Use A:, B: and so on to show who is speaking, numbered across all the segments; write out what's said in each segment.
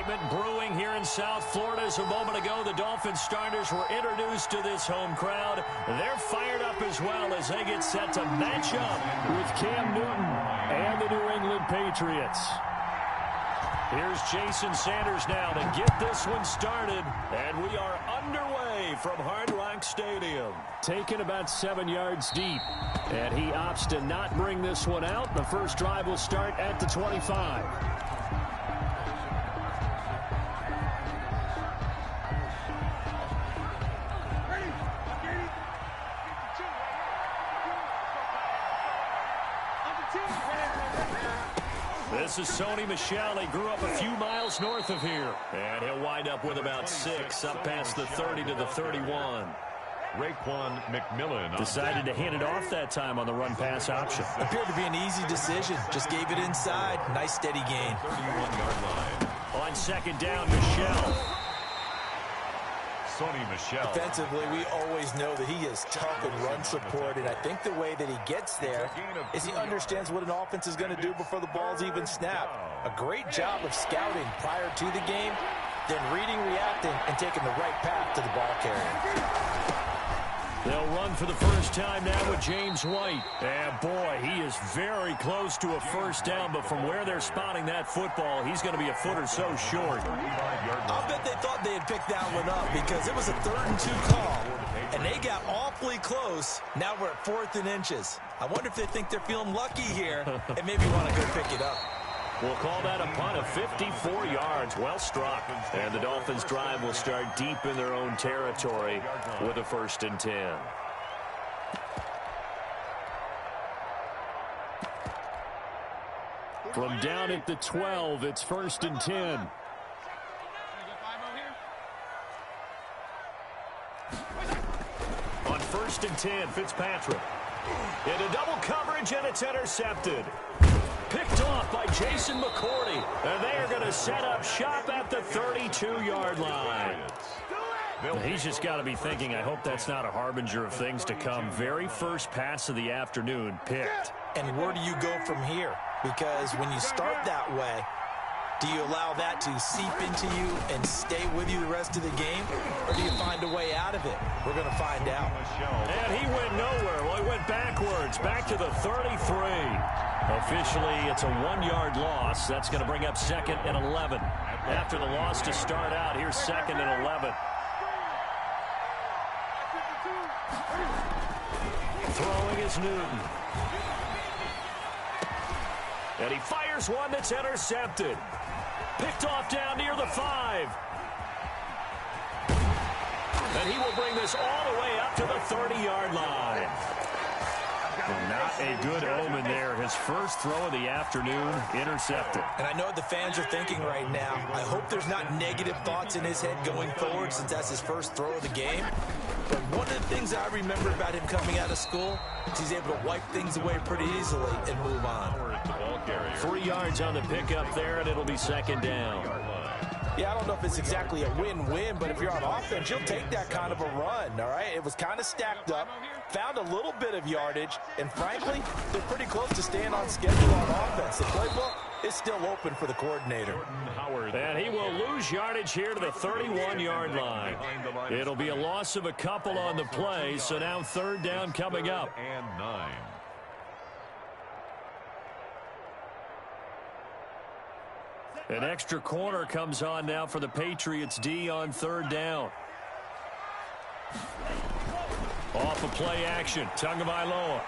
A: excitement brewing here in South Florida. As a moment ago, the Dolphins starters were introduced to this home crowd. They're fired up as well as they get set to match up with Cam Newton and the New England Patriots. Here's Jason Sanders now to get this one started, and we are underway from Hard Rock Stadium. Taken about 7 yards deep, and he opts to not bring this one out. The first drive will start at the 25. This is Sony Michel. He grew up a few miles north of here. And he'll wind up with about 6 up past the 30 to the 31.
B: Raekwon McMillan
A: decided to hand it off that time on the run-pass option.
C: Appeared to be an easy decision. Just gave it inside. Nice steady gain.
B: 31-yard line.
A: On second down, Michel.
B: Sony Michel.
C: Defensively, we always know that he is tough in run support, and I think the way that he gets there is he understands what an offense is going to do before the ball's even snapped. A great job of scouting prior to the game, then reading, reacting, and taking the right path to the ball carrier.
A: They'll run for the first time now with James White. And boy, he is very close to a first down, but from where they're spotting that football, he's going to be a foot or so short.
C: I'll bet they thought they had picked that one up because it was a 3rd and 2 call, and they got awfully close. Now we're at 4th and inches. I wonder if they think they're feeling lucky here and maybe want to go pick it up.
A: We'll call that a punt of 54 yards. Well struck. And the Dolphins' drive will start deep in their own territory with a 1st and 10. From down at the 12, it's 1st and 10. On 1st and 10, Fitzpatrick. Into double coverage, and it's intercepted. Picked off by Jason McCourty. And they are going to set up shop at the 32-yard line. He's just got to be thinking, I hope that's not a harbinger of things to come. Very first pass of the afternoon picked.
C: And where do you go from here? Because when you start that way, do you allow that to seep into you and stay with you the rest of the game? Or do you find a way out of it? We're going to find out.
A: And he went nowhere. Well, he went backwards, back to the 33. Officially, it's a 1-yard loss. That's going to bring up 2nd and 11. After the loss to start out, here's 2nd and 11. Throwing is Newton. And he fires one that's intercepted. Picked off down near the 5. And he will bring this all the way up to the 30-yard line. Well, not a good omen there. His first throw of the afternoon, intercepted.
C: And I know what the fans are thinking right now. I hope there's not negative thoughts in his head going forward since that's his first throw of the game. But one of the things I remember about him coming out of school is he's able to wipe things away pretty easily and move on.
A: 3 yards on the pickup there, and it'll be 2nd down.
C: Yeah, I don't know if it's exactly a win-win, but if you're on offense, you'll take that kind of a run, all right? It was kind of stacked up, found a little bit of yardage, and frankly, they're pretty close to staying on schedule on offense. The playbook is still open for the coordinator.
A: And he will lose yardage here to the 31-yard line. It'll be a loss of a couple on the play, so now 3rd down coming up.
B: And 9.
A: An extra corner comes on now for the Patriots D on 3rd down. Off of play action, Tagovailoa.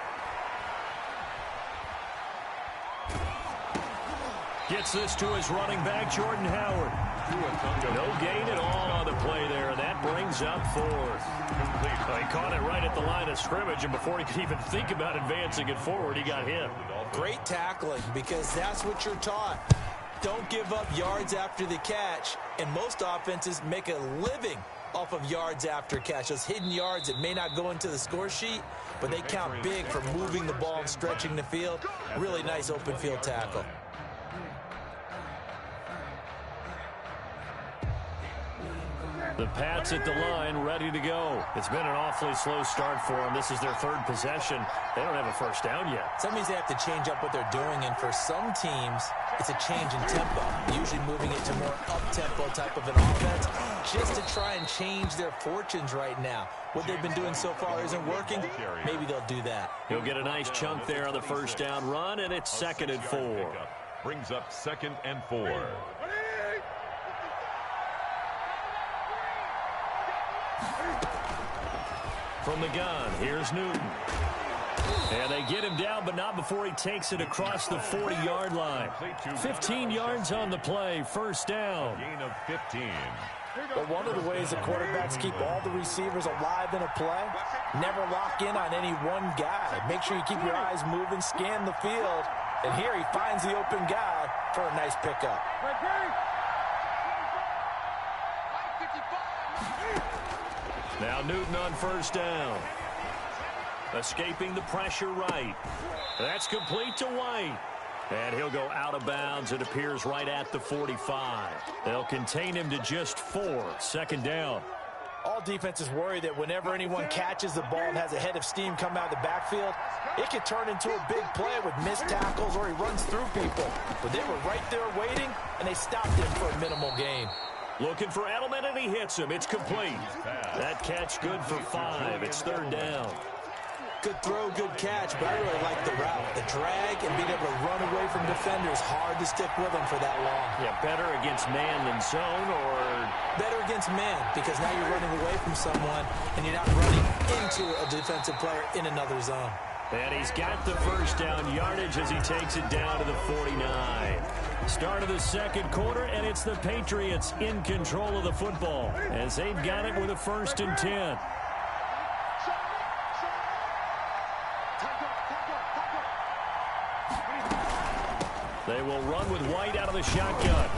A: Gets this to his running back, Jordan Howard. No gain at all on the play there, and that brings up 4th. He caught it right at the line of scrimmage, and before he could even think about advancing it forward, he got hit.
C: Great tackling, because that's what you're taught. Don't give up yards after the catch, and most offenses make a living off of yards after catch. Those hidden yards that may not go into the score sheet, but they count big for moving the ball and stretching the field. Really nice open field tackle.
A: The Pats at the line, ready to go. It's been an awfully slow start for them. This is their third possession. They don't have a first down yet.
C: So that means they have to change up what they're doing, and for some teams, it's a change in tempo, usually moving it to more up-tempo type of an offense, just to try and change their fortunes right now. What they've been doing so far isn't working. Maybe they'll do that.
A: He'll get a nice chunk there on the first down run, and it's 2nd and 4.
B: Brings up 2nd and 4.
A: From the gun, here's Newton. And they get him down, but not before he takes it across the 40-yard line. 15 yards on the play, first down.
B: Gain of 15.
C: But one of the ways that quarterbacks keep all the receivers alive in a play, never lock in on any one guy. Make sure you keep your eyes moving, scan the field. And here he finds the open guy for a nice pickup.
A: Now Newton on first down. Escaping the pressure right. That's complete to White. And he'll go out of bounds. It appears right at the 45. They'll contain him to just 4. 2nd down.
C: All defenses worry that whenever anyone catches the ball and has a head of steam come out of the backfield, it could turn into a big play with missed tackles or he runs through people. But they were right there waiting, and they stopped him for a minimal gain.
A: Looking for Edelman, and he hits him. It's complete. That catch good for 5. It's 3rd down.
C: Good throw, good catch, but I really like the route. The drag and being able to run away from defenders, hard to stick with them for that long.
A: Yeah, better against man than zone, or
C: better against man, because now you're running away from someone and you're not running into a defensive player in another zone.
A: And he's got the first down yardage as he takes it down to the 49. Start of the 2nd quarter, and it's the Patriots in control of the football as they've got it with a 1st and 10. They will run with White out of the shotgun.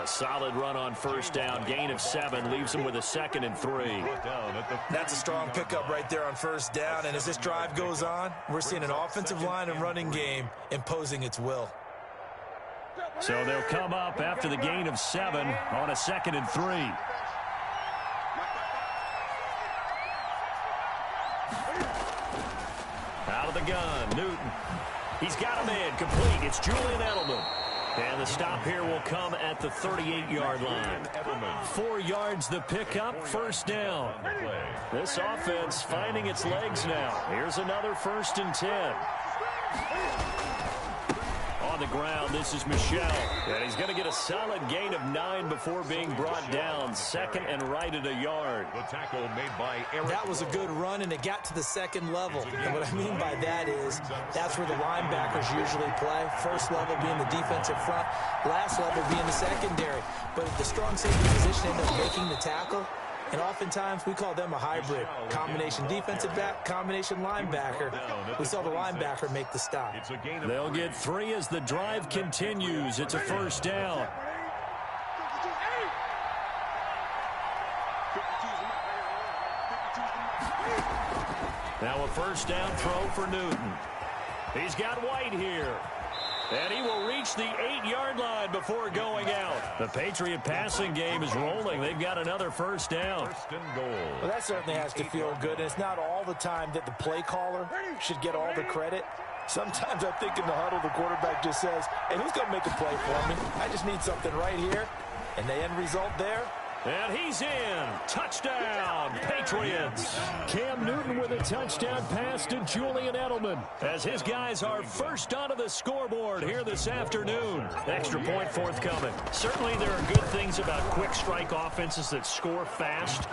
A: A solid run on first down. Gain of 7 leaves him with a 2nd and 3.
C: That's a strong pickup right there on first down. And as this drive goes on, we're seeing an offensive line and running game imposing its will.
A: So they'll come up after the gain of 7 on a 2nd and 3. Out of the gun, Newton. He's got a man complete. It's Julian Edelman. And the stop here will come at the 38-yard line. 4 yards the pickup, first down. This offense finding its legs now. Here's another 1st and 10. On the ground, this is Michel. And he's going to get a solid gain of 9 before being brought down. 2nd and right at a yard.
B: The tackle made by Eric.
C: That was a good run, and it got to the 2nd level. And what I mean by that is that's where the linebackers usually play. First level being the defensive front, last level being the secondary. But the strong safety position ended up making the tackle. And oftentimes we call them a hybrid. Combination defensive back, combination linebacker. We saw the linebacker make the stop.
A: They'll get 3 as the drive continues. It's a first down. Now a first down throw for Newton. He's got White here. And he will reach the 8-yard line before going out. The Patriot passing game is rolling. They've got another first down.
B: 1st and goal.
C: Well, that certainly has to feel good. And it's not all the time that the play caller should get all the credit. Sometimes I think in the huddle, the quarterback just says, hey, who's going to make a play for me? I just need something right here. And the end result there,
A: and he's in. Touchdown, Patriots. Cam Newton with a touchdown pass to Julian Edelman as his guys are first onto the scoreboard here this afternoon. Extra point forthcoming. Certainly there are good things about quick strike offenses that score fast,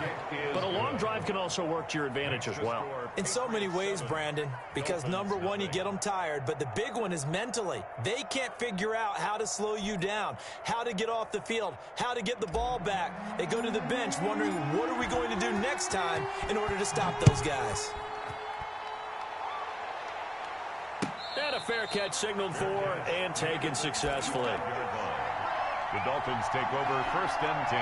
A: but a long drive can also work to your advantage as well.
C: In so many ways, Brandon, because number one, you get them tired, but the big one is mentally. They can't figure out how to slow you down, how to get off the field, how to get the ball back. They go to the bench wondering, what are we going to do next time in order to stop those guys?
A: And a fair catch signaled for and taken successfully.
B: The Dolphins take over 1st and 10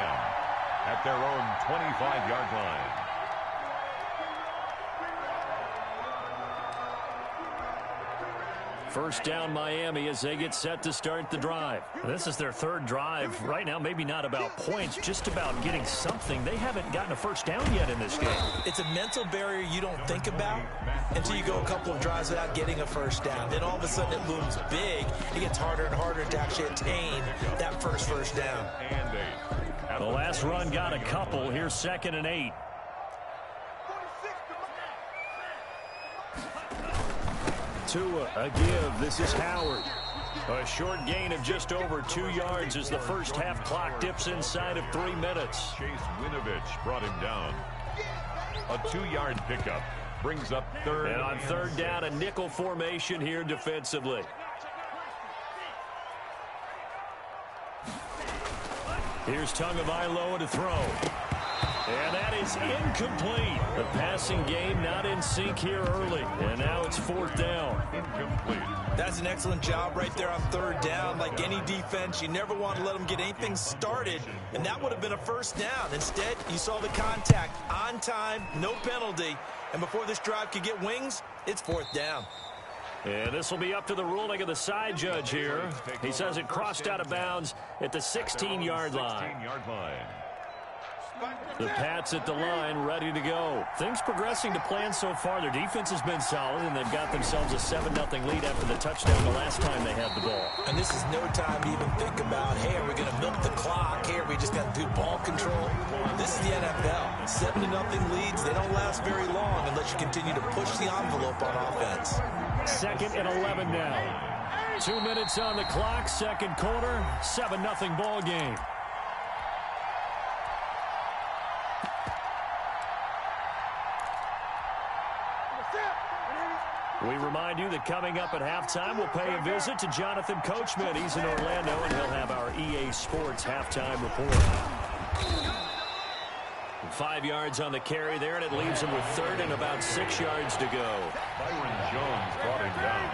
B: at their own 25-yard line.
A: First down Miami as they get set to start the drive. This is their third drive. Right now, maybe not about points, just about getting something. They haven't gotten a first down yet in this game.
C: It's a mental barrier you don't think about until you go a couple of drives without getting a first down. Then all of a sudden it looms big. It gets harder and harder to actually attain that first down.
A: The last run got a couple. Here's 2nd and 8. Tua, a give. This is Howard. A short gain of just over 2 yards as the first half clock dips inside of 3 minutes.
B: Chase Winovich brought him down. A 2-yard pickup brings up third.
A: And on third down, a nickel formation here defensively. Here's Tagovailoa to throw. And that is incomplete. The passing game not in sync here early. And now it's 4th down.
B: Incomplete.
C: That's an excellent job right there on third down. Like any defense, you never want to let them get anything started. And that would have been a first down. Instead, you saw the contact on time, no penalty. And before this drive could get wings, it's 4th down.
A: And this will be up to the ruling of the side judge here. He says it crossed out of bounds at the 16-yard line. The Pats at the line, ready to go. Things progressing to plan so far. Their defense has been solid, and they've got themselves a 7-0 lead after the touchdown the last time they had the ball.
C: And this is no time to even think about, hey, are we going to milk the clock? Hey, are we just going to do ball control? This is the NFL. 7-0 leads, they don't last very long unless you continue to push the envelope on offense.
A: 2nd and 11 now. 2 minutes on the clock, second quarter, 7-0 ball game. We remind you that coming up at halftime, we'll pay a visit to Jonathan Coachman. He's in Orlando, and he'll have our EA Sports halftime report. 5 yards on the carry there, and it leaves him with 3rd and about 6 yards to go.
B: Byron Jones brought him down.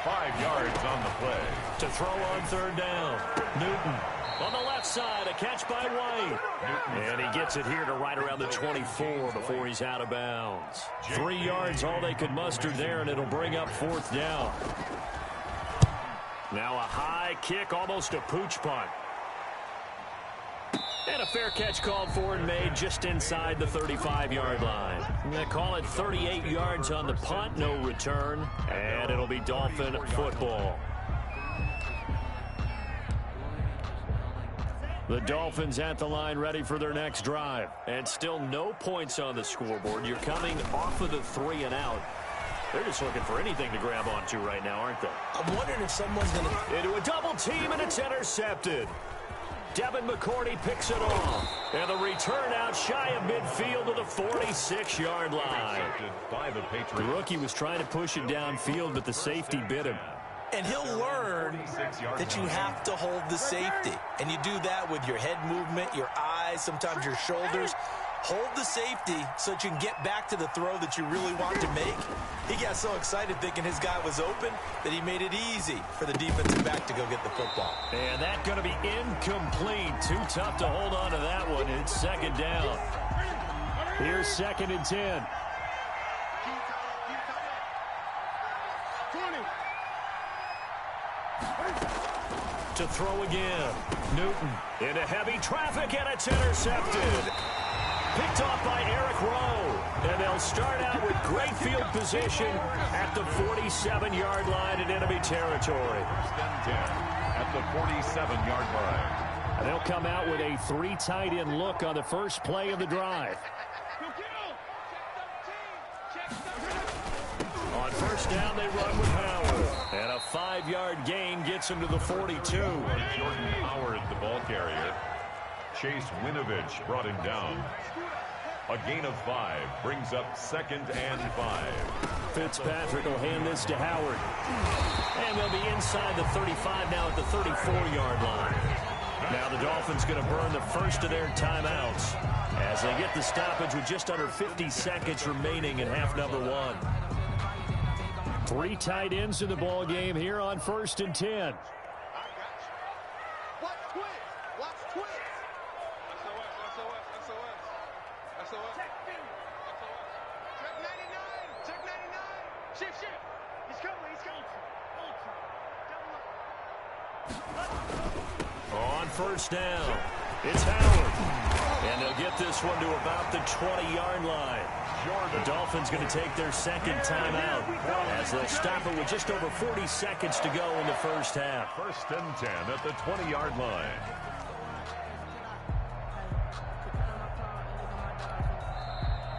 B: 5 yards on the play.
A: To throw on third down, Newton. On the left side, a catch by White. And he gets it here to right around the 24 before he's out of bounds. 3 yards, all they could muster there, and it'll bring up 4th down. Now a high kick, almost a pooch punt. And a fair catch called for and made just inside the 35-yard line. They call it 38 yards on the punt, no return, and it'll be Dolphin football. The Dolphins at the line ready for their next drive. And still no points on the scoreboard. You're coming off of the 3 and out. They're just looking for anything to grab onto right now, aren't they?
C: I'm wondering if someone's going to...
A: Into a double team, and it's intercepted. Devin McCourty picks it off. And the return out shy of midfield to the 46-yard line.
B: By the Patriots.
A: The rookie was trying to push it downfield, but the safety bit him.
C: And he'll learn that you have to hold the safety. And you do that with your head movement, your eyes, sometimes your shoulders. Hold the safety so that you can get back to the throw that you really want to make. He got so excited thinking his guy was open that he made it easy for the defensive back to go get the football.
A: And that's going to be incomplete. Too tough to hold on to that one. It's 2nd down. Here's 2nd and 10. To throw again. Newton into heavy traffic, and it's intercepted. Picked off by Eric Rowe. And they'll start out with great field position at the 47-yard line in enemy territory.
B: 10 at the 47-yard line.
A: And they'll come out with a 3 tight end look on the first play of the drive. On first down, they run with Howard. And a 5-yard gain gets him to the 42.
B: Jordan Howard, the ball carrier. Chase Winovich brought him down. A gain of 5 brings up 2nd and 5.
A: Fitzpatrick will hand this to Howard. And they'll be inside the 35 now at the 34-yard line. Now the Dolphins going to burn the first of their timeouts as they get the stoppage with just under 50 seconds remaining in half number 1. 3 tight ends in the ball game here on 1st and 10. On first down, it's Howard. And they'll get this one to about the 20-yard line. The Dolphins going to take their second timeout as they'll stop it with just over 40 seconds to go in the first half.
B: First and 10 at the 20-yard line.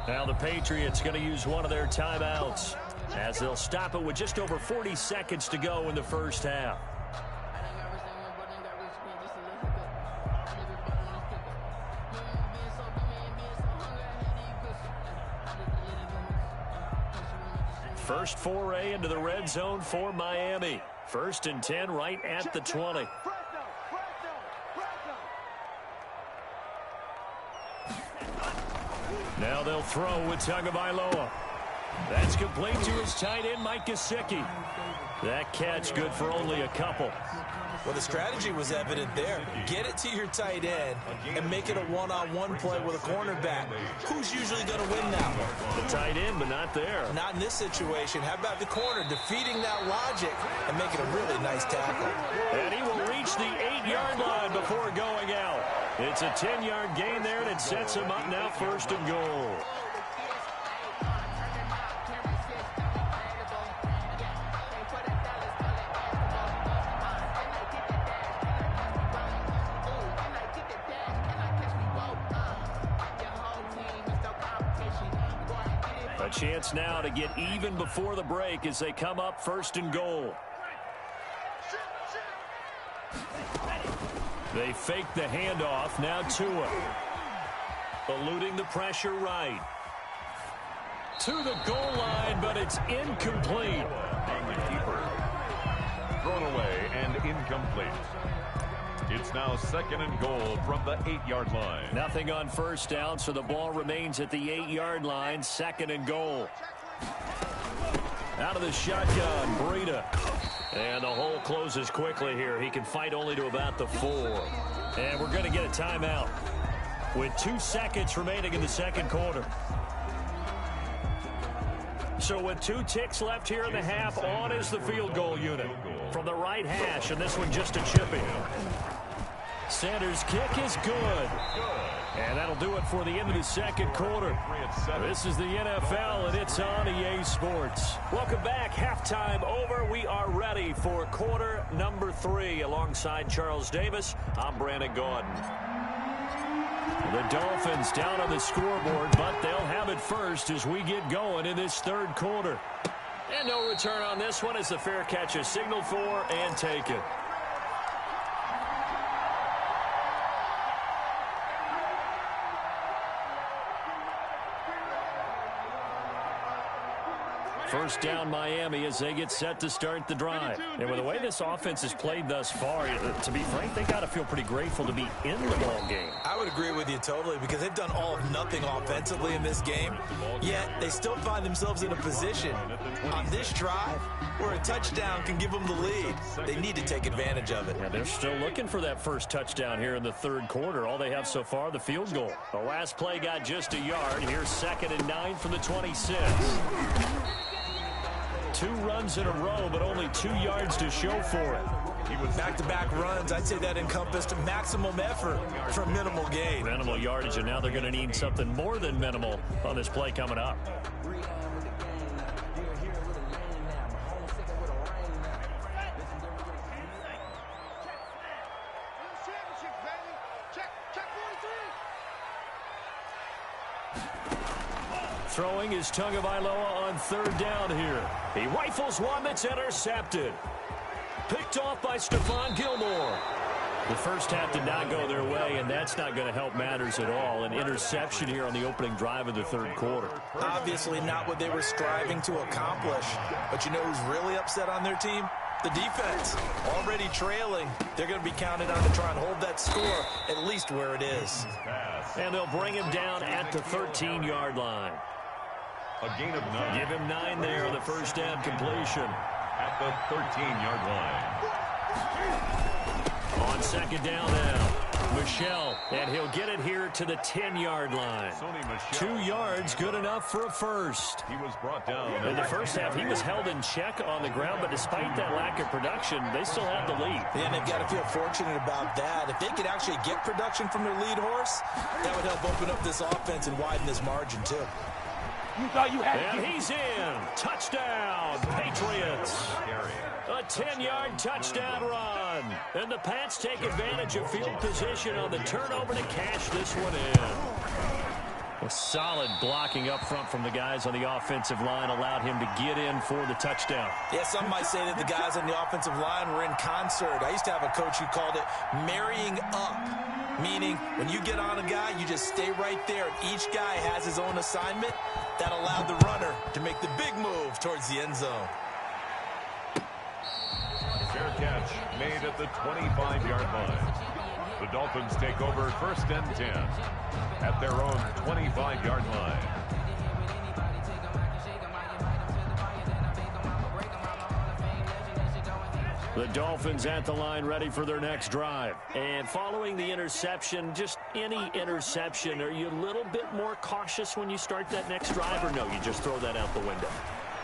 A: Now the Patriots going to use one of their timeouts as they'll stop it with just over 40 seconds to go in the first half. First foray into the red zone for Miami. First and 10 right at the 20. Now they'll throw with Tagovailoa. That's complete to his tight end, Mike Gesicki. That catch good for only a couple.
C: Well, the strategy was evident there. Get it to your tight end and make it a one-on-one play with a cornerback. Who's usually going to win that one?
A: The tight end, but not there.
C: Not in this situation. How about the corner defeating that logic and making a really nice tackle?
A: And he will reach the 8-yard line before going out. It's a 10-yard gain there, and it sets him up now first and goal. A chance now to get even before the break as they come up first and goal. They fake the handoff. Now Tua. Eluding the pressure right. To the goal line, but it's incomplete.
B: And the keeper. Thrown away and incomplete. It's now second and goal from the 8-yard line.
A: Nothing on first down, so the ball remains at the 8-yard line. Second and goal. Out of the shotgun, Breida. And the hole closes quickly here. He can fight only to about the 4. And we're going to get a timeout with 2 seconds remaining in the second quarter. So with 2 ticks left here in the half, on is the field goal unit from the right hash, and this one just a chipping. Sanders' kick is good. And that'll do it for the end of the second quarter. This is the NFL, and it's on EA Sports. Welcome back. Halftime over. We are ready for quarter number 3. Alongside Charles Davis, I'm Brandon Gaudin. The Dolphins down on the scoreboard, but they'll have it first as we get going in this third quarter. And no return on this one as the fair catch is signaled for and taken. First down Miami as they get set to start the drive. And with the way this offense has played thus far, to be frank, they got to feel pretty grateful to be in the ball game.
C: I would agree with you totally because they've done all of nothing offensively in this game, yet they still find themselves in a position on this drive where a touchdown can give them the lead. They need to take advantage of it.
A: Yeah, they're still looking for that first touchdown here in the third quarter. All they have so far, the field goal. The last play got just a yard. Here's 2nd and 9 from the 26. 2 runs in a row, but only 2 yards to show for it.
C: He was back-to-back runs. I'd say that encompassed maximum effort for minimal gain.
A: Minimal yardage, and now they're going to need something more than minimal on this play coming up. Throwing is Tagovailoa on 3rd down here. He rifles one that's intercepted. Picked off by Stephon Gilmore. The first half did not go their way, and that's not going to help matters at all. An interception here on the opening drive of the third quarter.
C: Obviously not what they were striving to accomplish. But you know who's really upset on their team? The defense. Already trailing. They're going to be counted on to try and hold that score at least where it is.
A: And they'll bring him down at the 13-yard line.
B: A gain of 9.
A: Give him 9 there on the first down completion.
B: At the 13-yard line.
A: On 2nd down now. Michelle, and he'll get it here to the 10-yard line. 2 yards, good enough for a first.
B: He was brought down.
A: In the first half, he was held in check on the ground, but despite that lack of production, they still have the lead.
C: And they've got to feel fortunate about that. If they could actually get production from their lead horse, that would help open up this offense and widen this margin, too.
A: And he's in. Touchdown, Patriots. A 10-yard touchdown run. And the Pats take advantage of field position on the turnover to cash this one in. A solid blocking up front from the guys on the offensive line allowed him to get in for the touchdown.
C: Yeah, some might say that the guys on the offensive line were in concert. I used to have a coach who called it marrying up, meaning when you get on a guy, you just stay right there. Each guy has his own assignment. That allowed the runner to make the big move towards the end zone.
B: Fair catch made at the 25-yard line. The Dolphins take over 1st and 10 at their own 25-yard line.
A: The Dolphins at the line ready for their next drive. And following the interception, just any interception, are you a little bit more cautious when you start that next drive, or no, you just throw that out the window?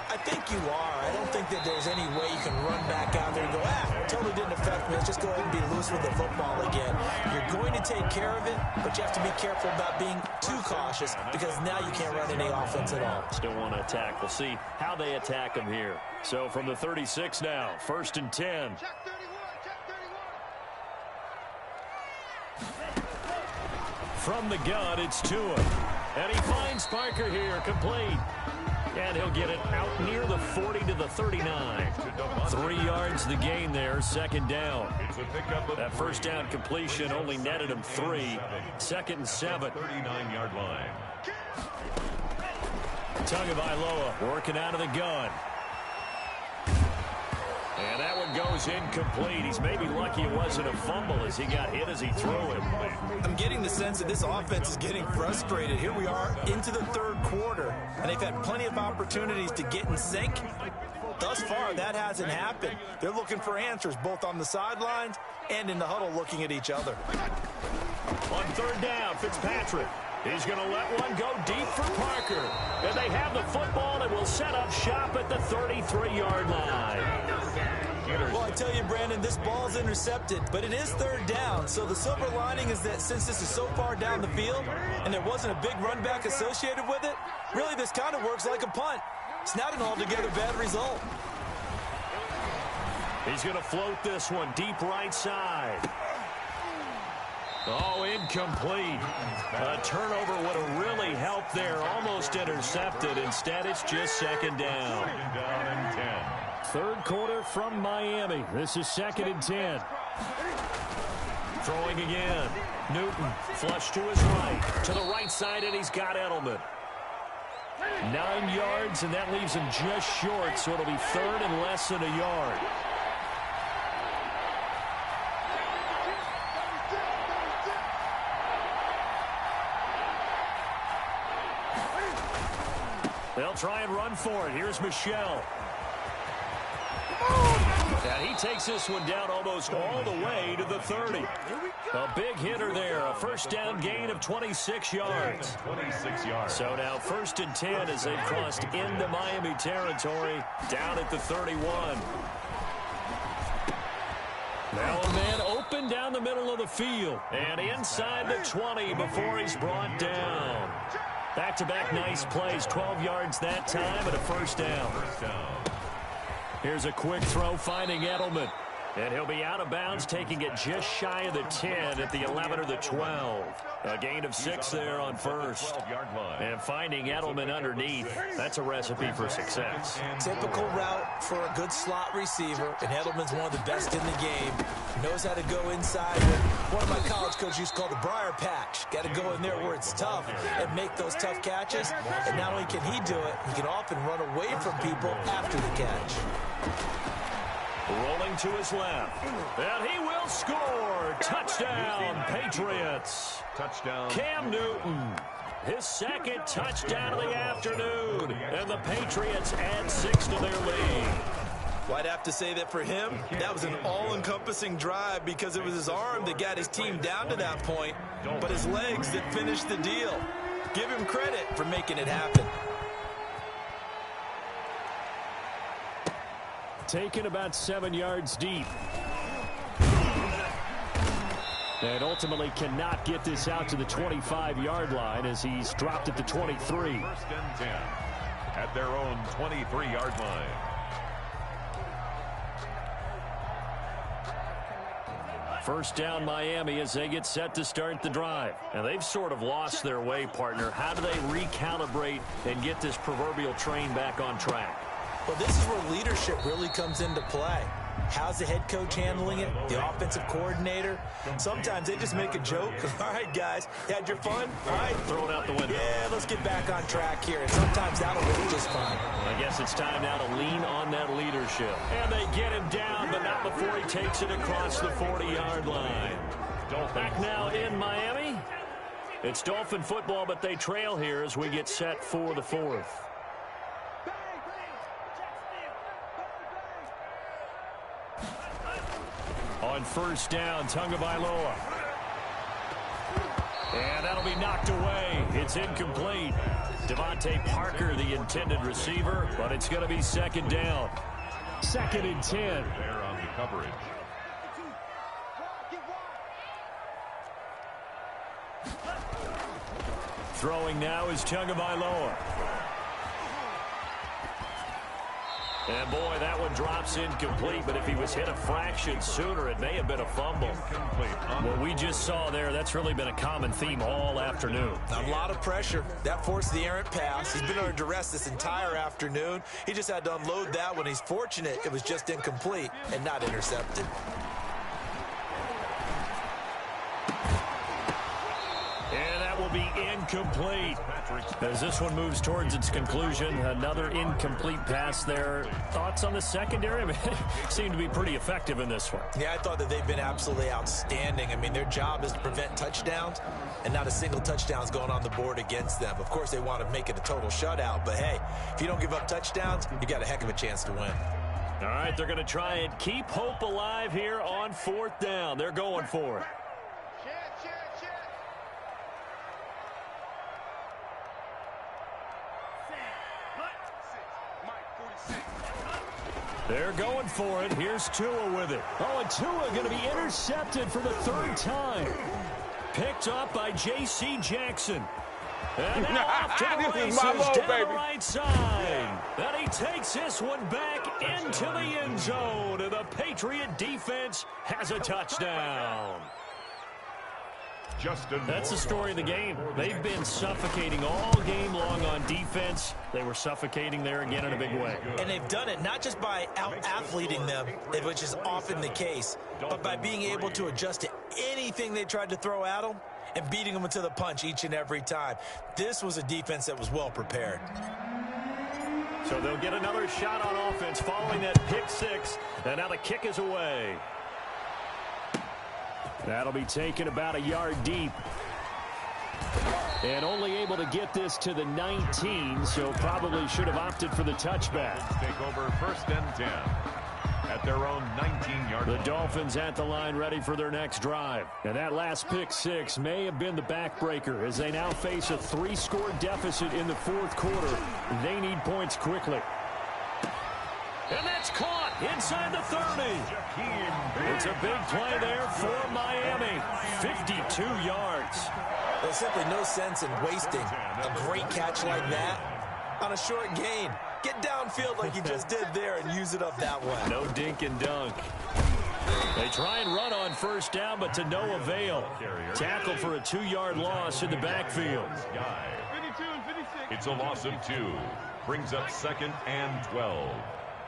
C: I think you are. I don't think that there's any way you can run back out there and go, totally didn't affect me. Let's just go ahead and be loose with the football again. You're going to take care of it, but you have to be careful about being too cautious because now you can't run any offense at all.
A: Still want to attack. We'll see how they attack them here. So from the 36 now, 1st and 10. From the gun, it's Tua. And he finds Parker here, complete. And he'll get it out near the 40 to the 39. 3 yards the gain there, 2nd down. That first down completion only netted him 3. 2nd and 7.
B: 39-yard line.
A: Tagovailoa working out of the gun. And that one goes incomplete. He's maybe lucky it wasn't a fumble as he got hit as he threw it.
C: I'm getting the sense that this offense is getting frustrated. Here we are into the 3rd quarter, and they've had plenty of opportunities to get in sync. Thus far, that hasn't happened. They're looking for answers both on the sidelines and in the huddle looking at each other.
A: On 3rd down, Fitzpatrick. He's going to let one go deep for Parker. And they have the football and will set up shop at the 33-yard line.
C: Well, I tell you, Brandon, this ball's intercepted, but it is 3rd down. So the silver lining is that since this is so far down the field and there wasn't a big run back associated with it, really this kind of works like a punt. It's not an altogether bad result.
A: He's going to float this one deep right side. Oh, incomplete. A turnover would have really helped there. Almost intercepted. Instead, it's just 2nd down.
B: 2nd down and 10.
A: 3rd quarter from Miami. This is 2nd and 10. Throwing again. Newton flush to his right. To the right side, and he's got Edelman. 9 yards, and that leaves him just short, so it'll be 3rd and less than a yard. They'll try and run for it. Here's Michelle. And he takes this one down almost all the way to the 30. A big hitter there. A 1st down gain of 26 yards.
B: 26 yards.
A: So now 1st and 10 as they've crossed into Miami territory down at the 31. Now a man open down the middle of the field. And inside the 20 before he's brought down. Back-to-back nice plays. 12 yards that time and a 1st down. Here's a quick throw finding Edelman. And he'll be out of bounds, taking it just shy of the 10 at the 11 or the 12. A gain of 6 there on 1st. And finding Edelman underneath, that's a recipe for success.
C: Typical route for a good slot receiver, and Edelman's one of the best in the game. Knows how to go inside what one of my college coaches used to call the briar patch. Got to go in there where it's tough and make those tough catches. And not only can he do it, he can often run away from people after the catch.
A: Rolling to his left. And he will score. Touchdown, Patriots.
B: Touchdown.
A: Cam Newton. His 2nd touchdown of the afternoon. And the Patriots add 6 to their lead.
C: Well, I'd have to say that for him, that was an all-encompassing drive because it was his arm that got his team down to that point, but his legs that finished the deal. Give him credit for making it happen.
A: Taken about 7 yards deep. And ultimately cannot get this out to the 25-yard line as he's dropped at the 23.
B: First and 10 at their own 23-yard line.
A: First down Miami as they get set to start the drive. And they've sort of lost their way, partner. How do they recalibrate and get this proverbial train back on track?
C: Well, this is where leadership really comes into play. How's the head coach handling it? The offensive coordinator? Sometimes they just make a joke. All right, guys, you had your fun? All right.
A: Throw it out the window.
C: Yeah, let's get back on track here. And sometimes that'll work just fine.
A: I guess it's time now to lean on that leadership. And they get him down, but not before he takes it across the 40-yard line. Back now in Miami. It's Dolphin football, but they trail here as we get set for the fourth. On first down, Tagovailoa. And that'll be knocked away. It's incomplete. Devontae Parker, the intended receiver, but it's going to be second down. Second and 10.
B: There on the coverage.
A: Throwing now is Tagovailoa. And boy, that one drops incomplete, but if he was hit a fraction sooner, it may have been a fumble. What we just saw there, that's really been a common theme all afternoon.
C: A lot of pressure. That forced the errant pass. He's been under duress this entire afternoon. He just had to unload that one. He's fortunate it was just incomplete and not intercepted.
A: And that will be incomplete. As this one moves towards its conclusion, another incomplete pass there. Thoughts on the secondary? I mean, seem to be pretty effective in this one.
C: Yeah, I thought that they've been absolutely outstanding. I mean, their job is to prevent touchdowns, and not a single touchdown's going on the board against them. Of course, they want to make it a total shutout, but hey, if you don't give up touchdowns, you got a heck of a chance to win.
A: All right, they're going to try and keep hope alive here on fourth down. They're going for it. They're going for it. Here's Tua with it. Oh, and Tua going to be intercepted for the third time. Picked up by J.C. Jackson. And now off to the races down the right side. And he takes this one back into the end zone. And the Patriot defense has a touchdown. That's the story of the game. They've been suffocating all game long on defense. They were suffocating there again in a big way.
C: And they've done it not just by out-athleting them, which is often the case, but by being able to adjust to anything they tried to throw at them and beating them to the punch each and every time. This was a defense that was well prepared.
A: So they'll get another shot on offense following that pick six. And now the kick is away. That'll be taken about a yard deep. And only able to get this to the 19, so probably should have opted for the touchback.
B: Take over first and 10 at their own 19-yard line.
A: The Dolphins at the line ready for their next drive. And that last pick six may have been the backbreaker as they now face a 3-score deficit in the fourth quarter. They need points quickly. And that's caught inside the 30. It's a big play there for Miami. 52 yards.
C: There's simply no sense in wasting a great catch like that on a short gain. Get downfield like you just did there and use it up that way.
A: No dink and dunk. They try and run on first down, but to no avail. Tackle for a 2-yard loss in the backfield.
B: It's a loss of 2. Brings up second and 12.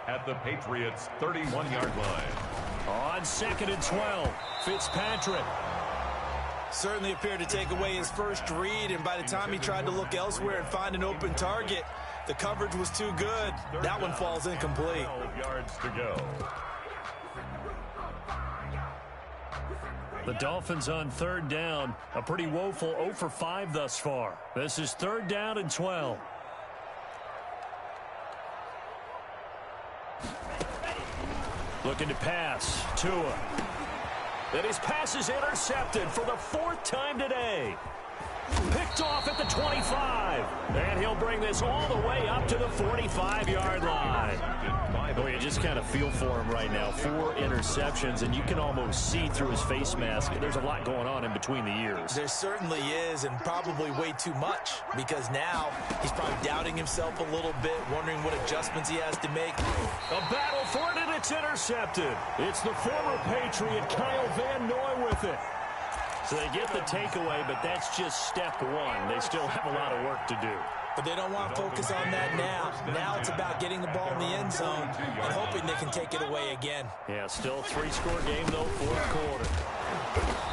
B: At the Patriots' 31-yard line.
A: On second and 12, Fitzpatrick.
C: Certainly appeared to take away his first read, and by the time he tried to look elsewhere and find an open target, the coverage was too good. That one falls incomplete.
B: 12 yards to go.
A: The Dolphins on third down, a pretty woeful 0 for 5 thus far. This is third down and 12. Looking to pass. Tua. And his pass is intercepted for the 4th time today. Picked off at the 25. And he'll bring this all the way up to the 45-yard line. Boy, you just kind of feel for him right now. 4 interceptions, and you can almost see through his face mask. There's a lot going on in between the ears.
C: There certainly is, and probably way too much, because now he's probably doubting himself a little bit, wondering what adjustments he has to make.
A: A battle for it, and it's intercepted. It's the former Patriot, Kyle Van Noy, with it. So they get the takeaway, but that's just step 1. They still have a lot of work to do.
C: But they don't want to focus on that now. Now it's about getting the ball in the end zone and hoping they can take it away again.
A: Yeah, still a 3-score game, though, 4th quarter.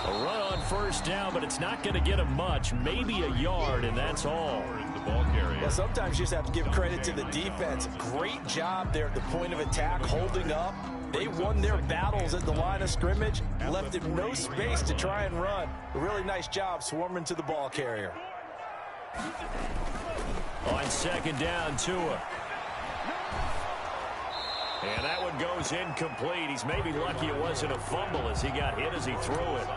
A: A run on 1st down, but it's not going to get him much. Maybe a yard, and that's all.
C: Well, sometimes you just have to give credit to the defense. Great job there at the point of attack, holding up. They won their battles at the line of scrimmage, left him no space to try and run. A really nice job swarming to the ball carrier.
A: On 2nd down, Tua. And that one goes incomplete. He's maybe lucky it wasn't a fumble as he got hit as he threw it.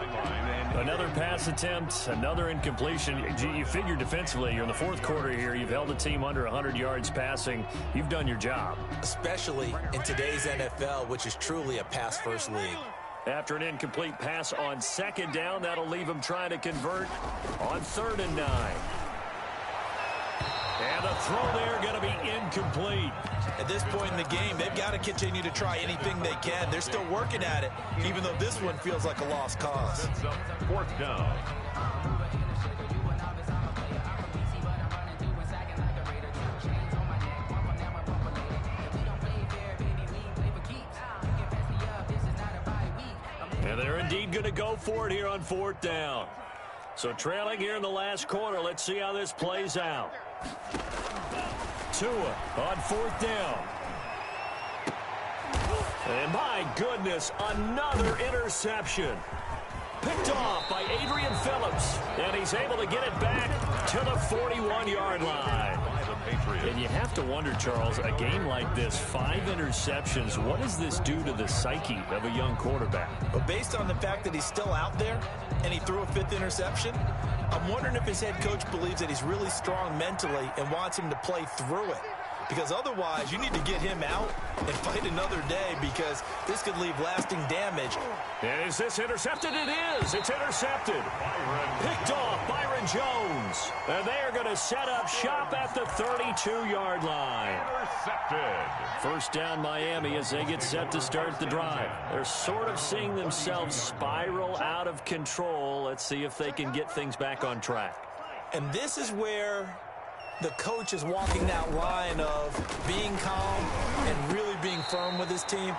A: Another pass attempt, another incompletion. You figure defensively, you're in the 4th quarter here. You've held a team under 100 yards passing. You've done your job.
C: Especially in today's NFL, which is truly a pass-first league.
A: After an incomplete pass on 2nd down, that'll leave him trying to convert on 3rd and 9. And the throw there going to be incomplete.
C: At this point in the game, they've got to continue to try anything they can. They're still working at it, even though this one feels like a lost cause.
B: 4th down.
A: And they're indeed going to go for it here on 4th down. So trailing here in the last quarter. Let's see how this plays out. Tua on 4th down. And my goodness, another interception. Picked off by Adrian Phillips. And he's able to get it back to the 41-yard line. And you have to wonder, Charles, a game like this, 5 interceptions, what does this do to the psyche of a young quarterback?
C: But based on the fact that he's still out there and he threw a 5th interception, I'm wondering if his head coach believes that he's really strong mentally and wants him to play through it. Because otherwise, you need to get him out and fight another day, because this could leave lasting damage.
A: And is this intercepted? It is. It's intercepted. Picked off Byron Jones. And they are going to set up shop at the 32-yard line.
B: Intercepted.
A: 1st down Miami as they get set to start the drive. They're sort of seeing themselves spiral out of control. Let's see if they can get things back on track.
C: And this is where the coach is walking that line of being calm and really being firm with his team.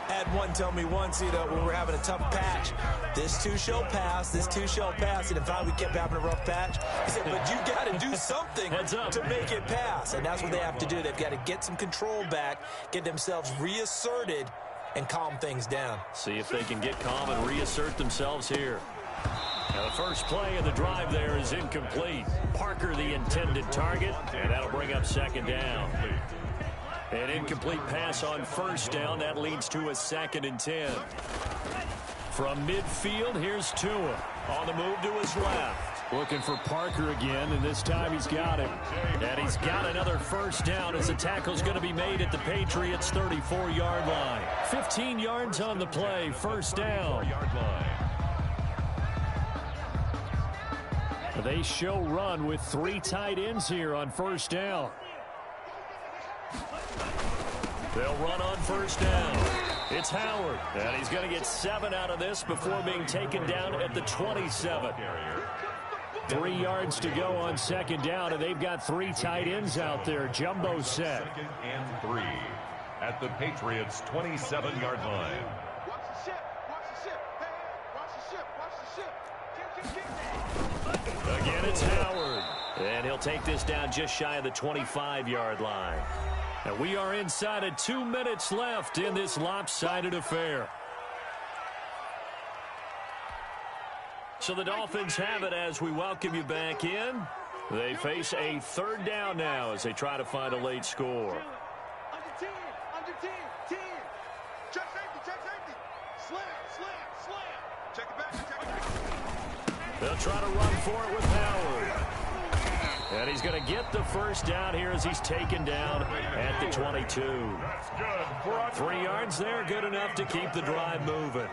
C: Had one tell me once, when we were having a tough patch, this too shall pass, this too shall pass. And in fact, we kept having a rough patch. He said, but you got to do something to make it pass. And that's what they have to do. They've got to get some control back, get themselves reasserted, and calm things down.
A: See if they can get calm and reassert themselves here. Now the first play of the drive there is incomplete. Parker the intended target, and that'll bring up 2nd down. An incomplete pass on 1st down. That leads to a 2nd and 10. From midfield, here's Tua on the move to his left. Looking for Parker again, and this time he's got him. And he's got another 1st down as the tackle's going to be made at the Patriots' 34-yard line. 15 yards on the play, 1st down. They show run with 3 tight ends here on 1st down. They'll run on 1st down. It's Howard, and he's going to get 7 out of this before being taken down at the 27. 3 yards to go on 2nd down, and they've got 3 tight ends out there. Jumbo set.
B: 2nd and 3 at the Patriots' 27-yard line.
A: Again, it's Howard. And he'll take this down just shy of the 25-yard line. And we are inside of 2 minutes left in this lopsided affair. So the Dolphins have it as we welcome you back in. They face a 3rd down now as they try to find a late score. They'll try to run for it with Howard. And he's going to get the first down here as he's taken down at the 22. 3 yards there, good enough to keep the drive moving.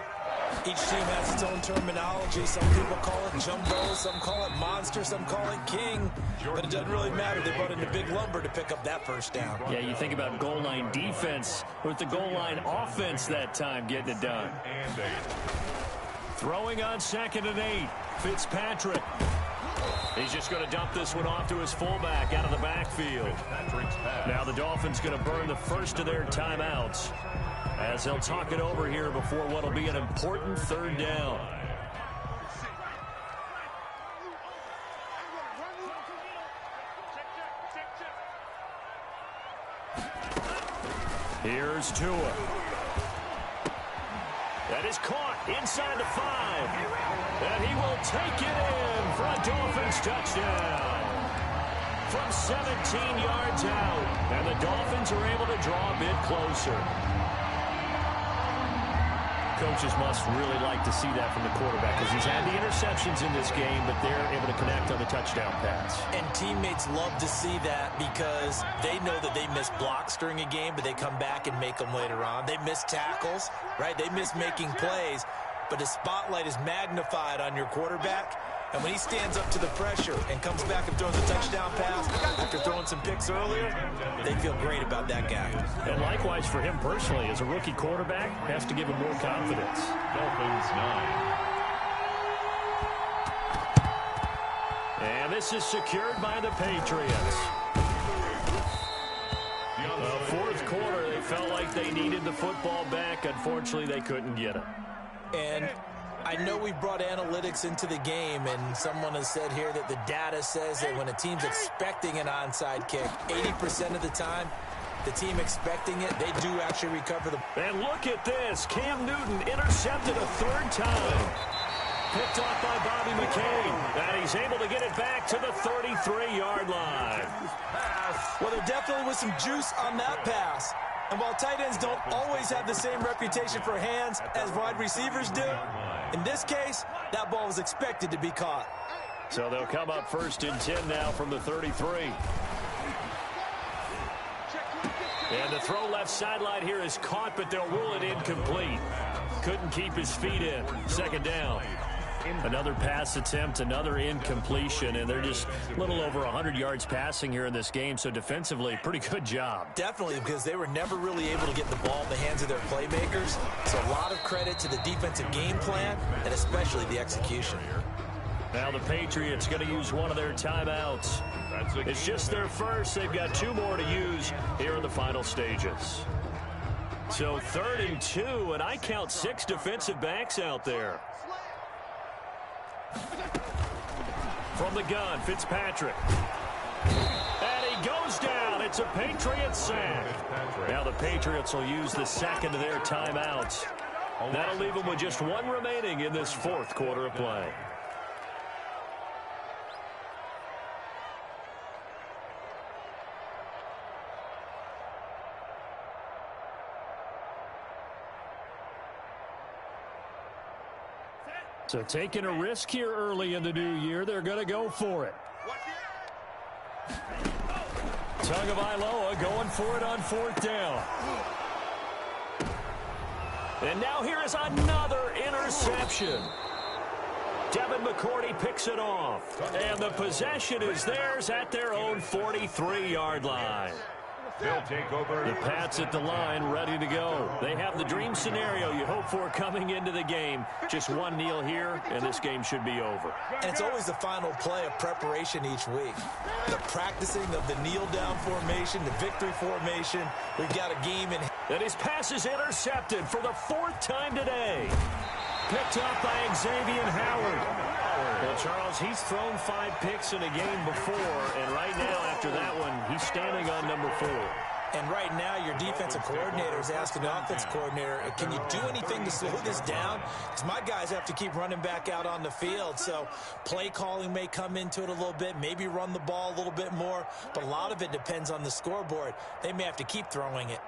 C: Each team has its own terminology. Some people call it jumbo, some call it monster, some call it king. But it doesn't really matter. They brought in the big lumber to pick up that first down.
A: Yeah, you think about goal line defense with the goal line offense that time getting it done. Throwing on 2nd and 8. Fitzpatrick. He's just going to dump this one off to his fullback out of the backfield. Now the Dolphins going to burn the first of their timeouts as they'll talk it over here before what will be an important 3rd down. Here's Tua. That is caught inside the 5. And he will take it in for a Dolphins touchdown. From 17 yards out. And the Dolphins are able to draw a bit closer. Coaches must really like to see that from the quarterback because he's had the interceptions in this game, but they're able to connect on the touchdown pass.
C: And teammates love to see that because they know that they miss blocks during a game, but they come back and make them later on. They miss tackles, right? They miss making plays, but the spotlight is magnified on your quarterback. And when he stands up to the pressure and comes back and throws a touchdown pass after throwing some picks earlier, they feel great about that guy.
A: And likewise for him personally, as a rookie quarterback, has to give him more confidence.
B: Dolphins 9.
A: And this is secured by the Patriots. Fourth quarter, they felt like they needed the football back. Unfortunately, they couldn't get it.
C: And I know we've brought analytics into the game, and someone has said here that the data says that when a team's expecting an onside kick, 80% of the time, the team expecting it, they do actually recover the...
A: And look at this. Cam Newton intercepted a 3rd time. Picked off by Bobby McCain. And he's able to get it back to the 33-yard line.
C: Well, there definitely was some juice on that pass. And while tight ends don't always have the same reputation for hands as wide receivers do, in this case, that ball was expected to be caught.
A: So they'll come up 1st and 10 now from the 33. And the throw left sideline here is caught, but they'll rule it incomplete. Couldn't keep his feet in. 2nd down. Another pass attempt, another incompletion, and they're just a little over 100 yards passing here in this game, so defensively, pretty good job.
C: Definitely, because they were never really able to get the ball in the hands of their playmakers, so a lot of credit to the defensive game plan and especially the execution.
A: Now the Patriots going to use one of their timeouts. It's just their first. They've got 2 more to use here in the final stages. So 3rd and 2, and I count 6 defensive backs out there. From the gun, Fitzpatrick. And he goes down. It's a Patriots sack. Now the Patriots will use the 2nd of their timeouts. That'll leave them with just 1 remaining in this 4th quarter of play. So taking a risk here early in the new year, they're going to go for it. Tagovailoa going for it on 4th down. And now here is another interception. Devin McCourty picks it off. And the possession is theirs at their own 43-yard line.
B: They'll take over.
A: The Pats at the line, ready to go. They have the dream scenario you hope for coming into the game. Just 1 kneel here, and this game should be over.
C: And it's always the final play of preparation each week. The practicing of the kneel-down formation, the victory formation. We've got a game in...
A: And his pass is intercepted for the 4th time today. Picked up by Xavier Howard. Well, Charles, he's thrown 5 picks in a game before, and right now, after that one, he's standing on number 4.
C: And right now, your defensive coordinator is asking the offensive coordinator, can you do anything to slow this down? Because my guys have to keep running back out on the field. So play calling may come into it a little bit, maybe run the ball a little bit more, but a lot of it depends on the scoreboard. They may have to keep throwing it.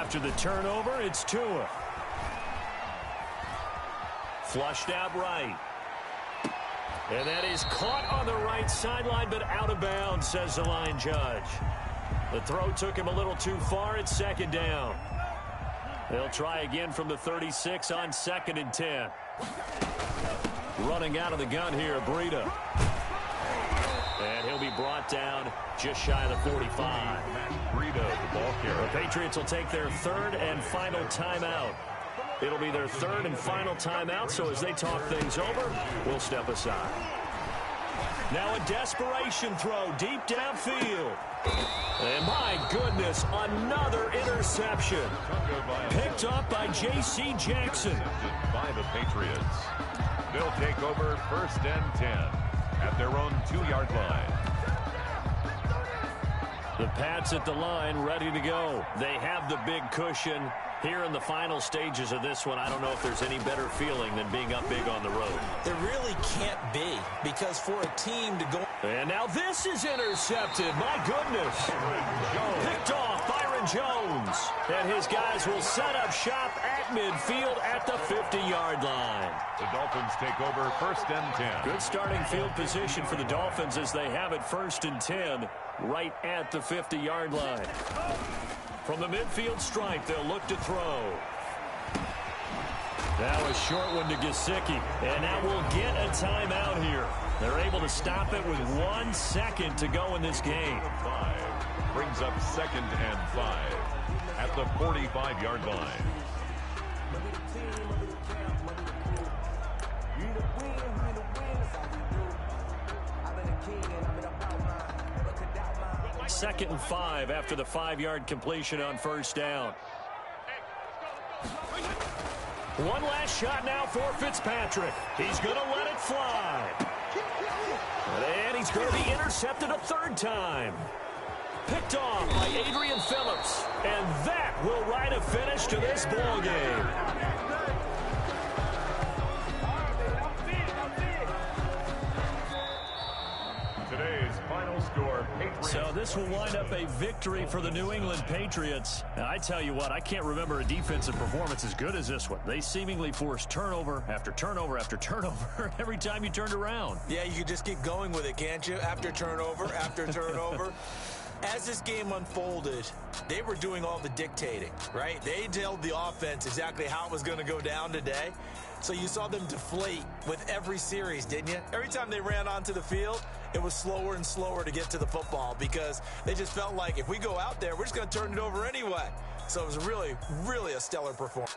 A: After the turnover, it's Tua. Flushed out right. And that is caught on the right sideline, but out of bounds, says the line judge. The throw took him a little too far. It's second down. They'll try again from the 36 on 2nd and 10. Running out of the gun here, Breida. And he'll be brought down just shy of the 45.
B: Breida, the ball carrier.
A: The Patriots will take their third and final timeout. It'll be their third and final timeout, so as they talk things over, we'll step aside. Now a desperation throw deep downfield. And my goodness, another interception. Picked up by J.C. Jackson.
B: By the Patriots. They'll take over 1st and 10 at their own 2-yard line.
A: The Pats at the line, ready to go. They have the big cushion. Here in the final stages of this one, I don't know if there's any better feeling than being up big on the road.
C: There really can't be, because for a team to go...
A: And now this is intercepted. My goodness. Picked off Byron Jones. And his guys will set up shop at midfield at the 50-yard line.
B: The Dolphins take over 1st and 10.
A: Good starting field position for the Dolphins as they have it 1st and 10 right at the 50-yard line. From the midfield stripe, they'll look to throw. Now a short one to Gesicki. And now we'll get a timeout here. They're able to stop it with 1 second to go in this game.
B: 5 brings up 2nd and 5 at the 45-yard line.
A: Second and 5 after the 5-yard completion on 1st down. One last shot now for Fitzpatrick. He's going to let it fly. And he's going to be intercepted a 3rd time. Picked off by Adrian Phillips. And that will write a finish to this ball game.
B: Today's final score, Patriots.
A: So this will wind up a victory for the New England Patriots. And I tell you what, I can't remember a defensive performance as good as this one. They seemingly forced turnover after turnover after turnover every time you turned around.
C: Yeah, you could just keep going with it, can't you? After turnover, after turnover. As this game unfolded, they were doing all the dictating, right? They told the offense exactly how it was going to go down today. So you saw them deflate with every series, didn't you? Every time they ran onto the field, it was slower and slower to get to the football because they just felt like if we go out there, we're just going to turn it over anyway. So it was really, really a stellar performance.